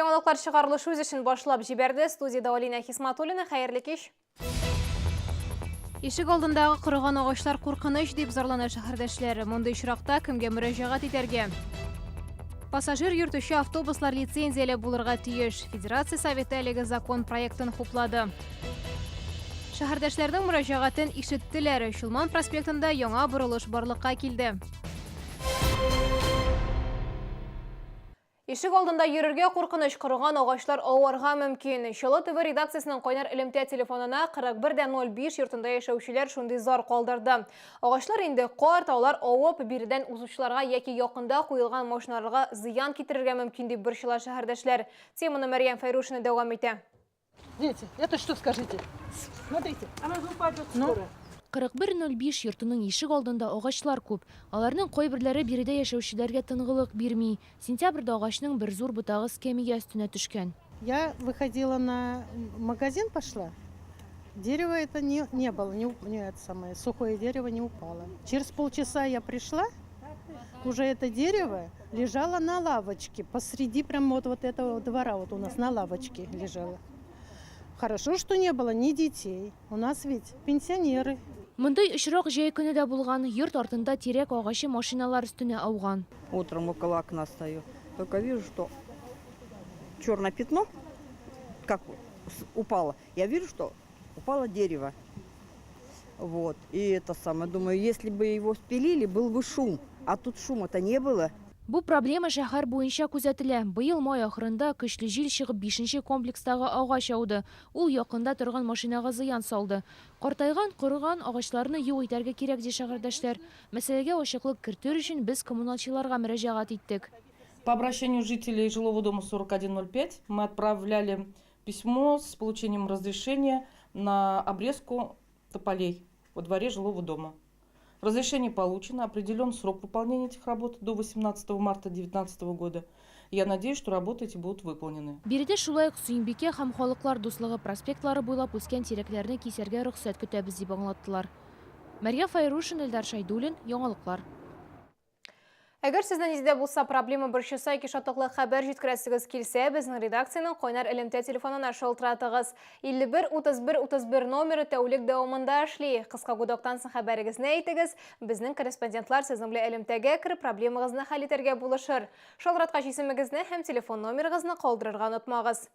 Яңалыклар чыгарылышы үз эшен башлап җибәрде. Студияда Алина Хисматуллина, хәерле кич. Ишек алдындагы кырыган агачлар куркыныч дип зарлана шәһәрдәшләре. Мондый очракта кемгә мөрәҗәгать итәргә? Пассажир йөртүче автобуслар лицензияле булырга тиеш. Федерация советы әлеге закон проектын хуплады. Шәһәрдәшләрнең мөрәҗәгатын ишеттеләр. Шулман проспектында яңа борылыш барлыкка килде. Ишек алдында йөрергә куркыныч кырыган агачлар аварга мөмкин. Чоло ТВ редакциясенең кайнар элемтә телефонына 4105 йортында яшәүчеләр шундый зар калдырды. Агачлар инде кар, таулар авып, бирдән узучыларга яки якында куелган машиналарга зыян китерергә мөмкин дип борчыла шәһәрдәшләр. Теманы Мәрьям Файрушина дәвам итә. Дети, это что скажите? Смотрите, она же упадет скоро. 4105 йортының ишек алдында агачлар күп. Аларның кайберләре биредә яшәүчеләргә тынгылык бирми. Сентябрьдә агачның бер зур ботагы скамейя өстенә төшкән. Я выходила на магазин, пошла. Дерево это не было, это самое, сухое дерево не упало. Через полчаса я пришла, уже это дерево лежало на лавочке, посреди прямо вот этого двора, вот у нас на лавочке лежало. Хорошо, что не было ни детей. У нас ведь пенсионеры. Мондай очрак җәй көне дә булган, йорт артында тирәк агачы машиналар өстенә ауган. Утром около окна стою, только вижу, что черное пятно, как упало. Я вижу, что упало дерево. Вот. И это самое, думаю, если бы его спилили, был бы шум. А тут шума-то не было. Бу проблема шәһәр буенча күзәтелә. Быел май ахырында көчле җил чыгып 5нче комплекстагы агач ауды. Ул якында торган машинага зыян салды. Картайган, кырыган агачларны юк итәргә кирәк ди шәһәрдәшләр. Мәсьәләгә ачыклык кертер өчен без коммуналчыларга мөрәҗәгать иттек. По обращению жителей жилого дома 4105 мы отправляли письмо с получением разрешения на обрезку тополей во дворе жилого дома. Разрешение получено, определен срок выполнения этих работ до 18 марта 2019 года. Я надеюсь, что работы эти будут выполнены. Биредә шулай ук Сөембикә һәм Халыклар дуслыгы проспектлары буйлап үскән тирәкләрне кисәргә рөхсәт көтәбез дип аңлаттылар. Мәрьям Файрушина, Эльдар Шайдуллин, Яңалыклар. Әгәр сезнең нидә булса проблема борчыса ки шатлыклы хәбәр җиткерәсегез килсә, безнең редакциянең кайнар элемтә телефонына шалтыратыгыз. 51-31-31 номеры тәүлек дәвамында эшли. Кыска гудоктан соң хәбәрегезне әйтегез. Безнең корреспондентлар сезнең белән элемтәгә кирип проблемагызны хәл итәргә булышыр. Шалтыраткач исемегезне һәм телефон номерыгызны калдырырга онытмагыз.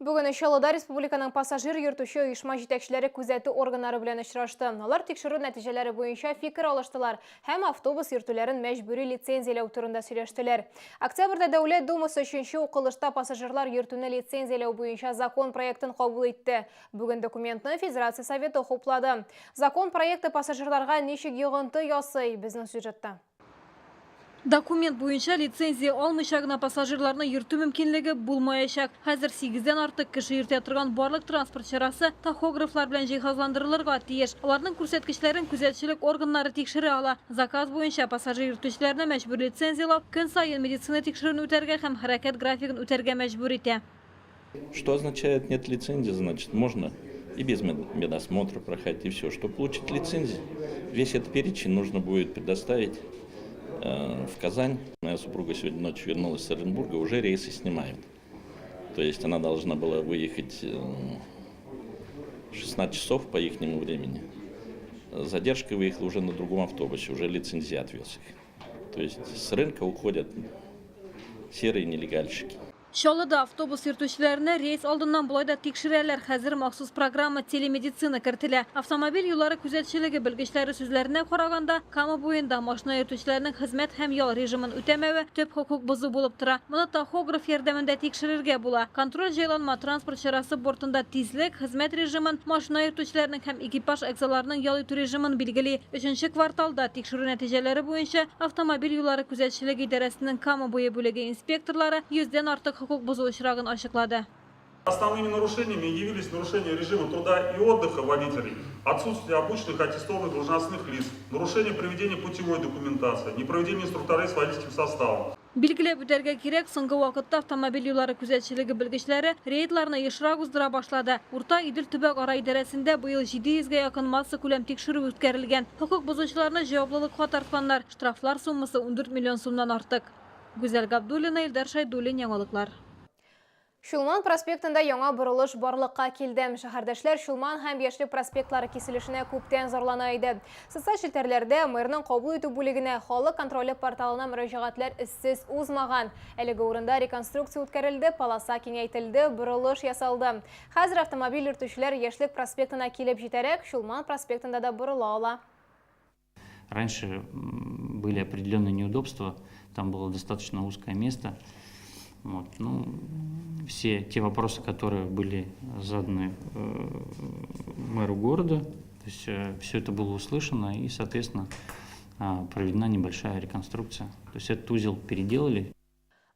Бүген Чаллыда республиканың пассажир йөртүче оешма җитәкчеләре күзәтү органнары белән очрашты. Алар тикшерү нәтиҗәләре буенча фикер алыштылар һәм автобус йөртүләрен мәҗбүри лицензияләү турында сөйләштеләр. Октябрьдә Дәүләт Думасы 3нче укылышта пассажирлар йөртүне лицензияләү буенча закон проектын кабул итте. Бүген документны Федерация советы хуплады. Закон проекты пассажирларга ничек йогынты ясый, безнең сюжетта. Документ буенча лицензия алмыйча гына пассажирларны йөртү мөмкинлеге булмаячак. Хәзер 8дән артык кеше йөртә торган барлык транспорт чарасы тахографлар белән җиһазландырылырга тиеш. Аларның күрсәткечләрен күзәтчелек органнары тикшерә ала. Заказ буенча пассажир йөртүчеләрне мәҗбүр лицензиялау көн саен медицина тикшерүен үтәргә һәм хәрәкәт графигын үтәргә мәҗбүр итә. Что означает нет лицензии? Значит, можно и без медосмотра проходить, и все. Чтобы получить лицензию, весь этот перечень нужно будет предоставить в Казань. Моя супруга сегодня ночью вернулась с Оренбурга, уже рейсы снимают. То есть она должна была выехать 16 часов по ихнему времени. Задержкой выехала уже на другом автобусе, уже лицензиат вез их. То есть с рынка уходят серые нелегальщики. Чаллыда автобус йөртүчеләрне рейс алдыннан булай да тикшерәләр. Хәзер махсус программа телемедицина кертелә. Автомобиль юллары күзәтчелеге белгечләре сүзләренә караганда, Кама буенда машина йөртүчеләрнең хезмәт һәм ял режимын үтәмәве төп хокук бозу булып тора. Моны тахограф ярдәмендә тикшерергә була. Контроль җайланма транспорт чарасы бортында тизлек, хезмәт режимын, машина йөртүчеләрнең һәм экипаж әгъзаларының ял итү режимын билгели. 3нче кварталда тикшерү нәтиҗәләре буенча автомобиль юллары күзәтчелеге идарәсенең Кама буе бүлеге инспекторлары 100дән артык хокук бозу очрагын ачыклады. Основными нарушениями явились нарушение режима труда и отдыха водителей, отсутствие обученных аттестованных должностных лиц, нарушение проведения путевой документации, непроведение инструкторов с водительским составом. Билгеләп үтәргә кирәк, соңгы вакытта автомобиль юллары күзәтчелеге белгечләре рейдларны ешрак уздыра башлады. Урта Идел төбәк ара идарәсендә быел 700-гә якын масса күләм тикшерү үткәрелгән. Хокук бозучыларны җаваплылыкка тартканнар. Штрафлар суммасы 14 миллион сумнан артык. Гүзәл Габдуллина, Илдар Шайдуллин, яңалыклар. Шулман проспектында яңа борылыш барлыкка килде. Шәһәрдәшләр Шулман һәм Яшьлек проспектлары киселешенә күптән зарлана иде. Социаль челтәрләрдә мэрның кабул итү бүлегенә халык контроле порталына мөрәҗәгатьләр эзсез узмаган. Әлеге урында реконструкция үткәрелде, полоса киңәйтелде, борылыш ясалды. Хәзер автомобиль йөртүчеләр Яшьлек проспектына килеп җитәрәк Шулман проспектында да борыла ала. Раньше были определенные неудобства, там было достаточно узкое место. Вот, ну, все те вопросы, которые были заданы мэру города, то есть все это было услышано и, соответственно, проведена небольшая реконструкция. То есть этот узел переделали.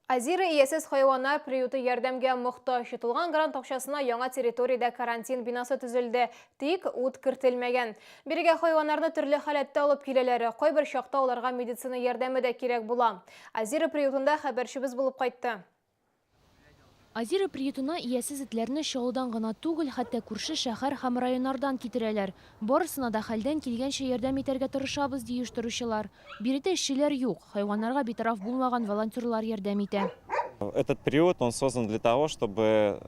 Азира иясез хайваннар приюты ярдәмгә мохтаҗ. Итылган грант акчасына яңа территориядә карантин бинасы төзелде. Тик ут кертелмәгән. Бирегә хайваннарны төрле халәттә алып киләләр. Кайбер чакта аларга медицина ярдәме дә кирәк була. Азира приютында хәбәрчебез булып кайтты. Азира приютына иясез этләрне Чаллыдан гына түгел, хәтта күрше шәһәр һәм районнардан китерәләр. Барысына да хәлдән килгәнчә ярдәм итәргә тырышабыз ди оештыручылар. Биредә эшчеләр юк, хайваннарга битараф булмаган волонтерлар ярдәм итә. Этот приют он создан для того, чтобы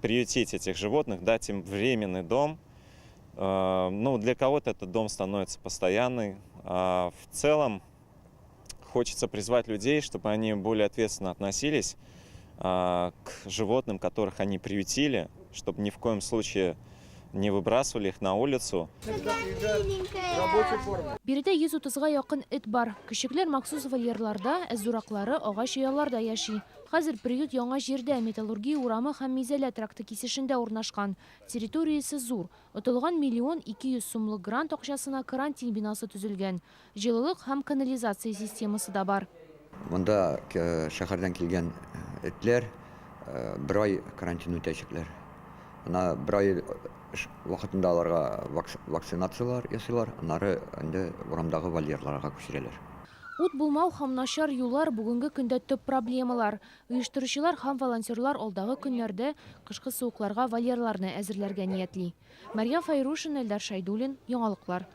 приютить этих животных, дать им временный дом. Ну, для кого-то этот дом становится постоянный. В целом хочется призвать людей, чтобы они более ответственно относились к животным, которых они приютили, чтобы ни в коем случае не выбрасывали их на улицу. Биредә 130-га якын эт бар. Кичекләр махсус вольерларда, зураклары агач ояларда яши. Хәзер приют яңа җирдә, металлургия урамы һәм Мизәлә тракты кисешендә урнашкан. Территориясе зур. Отылган 1 200 000 сумлык грант акчасына карантин бинасы төзелгән. Җылылык һәм канализация системасы да бар. Монда шәһәрдән килгән этләр бер ай карантин үтәчәкләр. Ана бер ай вакытында аларга вакцинациялар ясыйлар, аннары инде урамдагы вольерларга күчерәләр. Ут булмау һәм начар юллар бүгенге көндә төп проблемалар. Оештыручылар һәм волонтерлар алдагы көннәрдә кышкы суыкларга вольерларны әзерләргә ниятли. Марьям Файрушин, Элдар Шайдуллин, яңалыклар.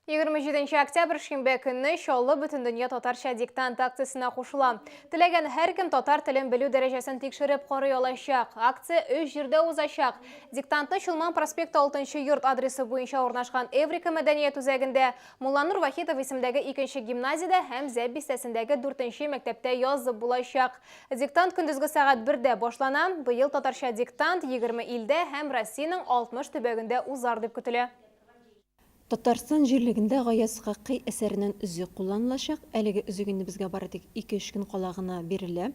27 октябрь шимбә көнне Чаллы бөтендөнья татарча диктант акциясына кушыла. Теләгән һәркем татар телен белү дәрәҗәсен тикшереп карый алачак. Акция 3 җирдә узачак. Диктантны Чулман проспекты 6 йорт адресы буенча урнашкан Эврика мәдәният үзәгендә, Мулланур Вахитов исемендәге 2 гимназиядә һәм Зәб бистәсендәге 4 мәктәптә язып булачак. Диктант көндезге сәгать 1дә башлана. Быел татарча диктант 20 илдә һәм Россиянең 60 төбәгендә узар дип көтелә. Татарстан җирлегендә Гаяз Хакый әсәреннән үзек кулланылачак. Әлеге үзек инде безгә бары тик 2-3 көн калагына бирелә.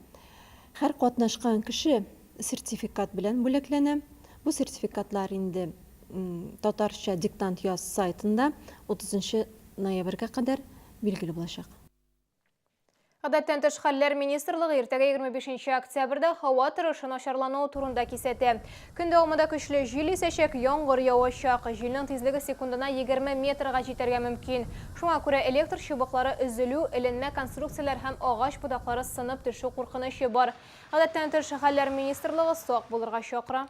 Һәр катнашкан кеше сертификат белән бүләкләнә. Бу сертификатлар инде татарча диктант яз сайтында 30 ноябрьгә кадәр билгеле булачак. Гадәттән тыш хәлләр министрлыгы иртәгә 25 октябрьдә һава торышы начарлануы турында кисәтә. Көн дәвамында көчле җил исәчәк, яңгыр явачак. Җилнең тизлеге секундына 20 метрга җитәргә мөмкин. Шуңа күрә электр чыбыклары өзелү, эленмә конструкцияләр һәм агач будаклары сынып төшү куркынычы бар. Гадәттән тыш хәлләр министрлыгы сак булырга чакыра.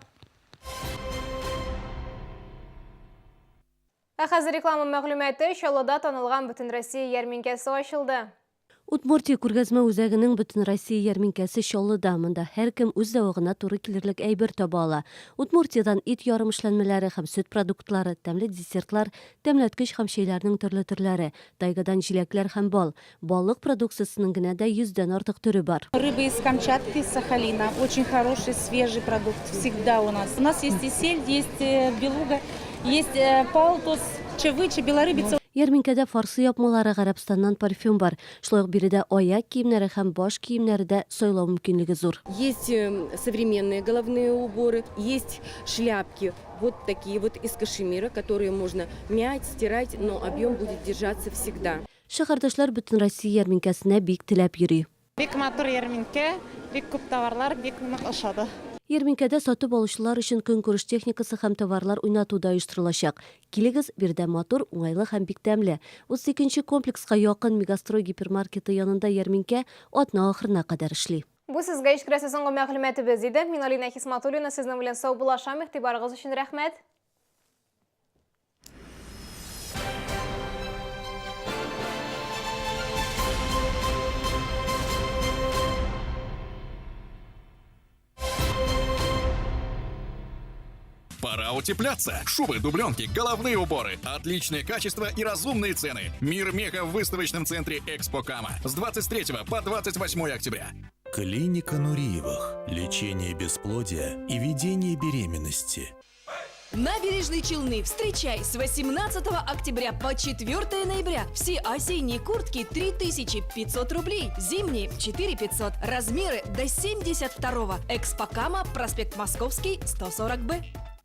Хәзер реклама мәгълүматы. Чаллыда танылган Бөтен Россия ярминкәсе ачылды. Удмуртия күргәзмә үзәгенең Бөтен Россия ярминкәсе Чаллыда. Монда һәркем үз зәвыгына туры килерлек әйбер таба ала. Удмуртиядан ит ярым эшләнмәләре һәм сөт продуктлары, тәмле десертлар, тәмләткеч һәм чәйләрнең төрле төрләре, тайгадан җиләкләр һәм бал. Балык продукциясының генә дә 100дән артык түре бар. Рыба из Камчатки, из Сахалина. Очень хороший, свежий продукт всегда у нас. У нас есть и сель, есть белуга, есть палтус, чевыча, белорыбица. Ярминкәдә фарсы япмалары, Гарәбстаннан парфюм бар. Шулай ук биредә аяк киемнәре һәм баш киемнәре дә сайлау мөмкинлеге зур. Есть современные головные уборы, есть шляпки, вот такие вот из кашемира, которые можно мять, стирать, но объем будет держаться всегда. Шәһәрдәшләр Бөтен Россия ярминкәсенә бик теләп йөри. Бик матур ярминкә, бик күп товарлар, бик нык ошады. Ярминкәдә сатып алучылар өчен көнкүреш техникасы һәм товарлар уйнатуда оештырылачак. Килегез, бирдә матур, уңайлы һәм бик тәмле. 32-нче комплекска якын Мегастрой гипермаркеты янында ярминкә атна ахырына кадәр эшли. Бу сезгә ишкерәсе соңгы мәгълүматыбыз иде. Мин Алина Хисматуллина, сезнең белән сау булашам. Игътибарыгыз өчен рәхмәт. Пора утепляться. Шубы, дубленки, головные уборы. Отличное качество и разумные цены. Мир меха в выставочном центре Экспокама. С 23 по 28 октября. Клиника Нуриевых. Лечение бесплодия и ведение беременности. Набережные Челны. Встречай с 18 октября по 4 ноября. Все осенние куртки 3500 рублей. Зимние 4500. Размеры до 72. Экспокама, проспект Московский, 140Б.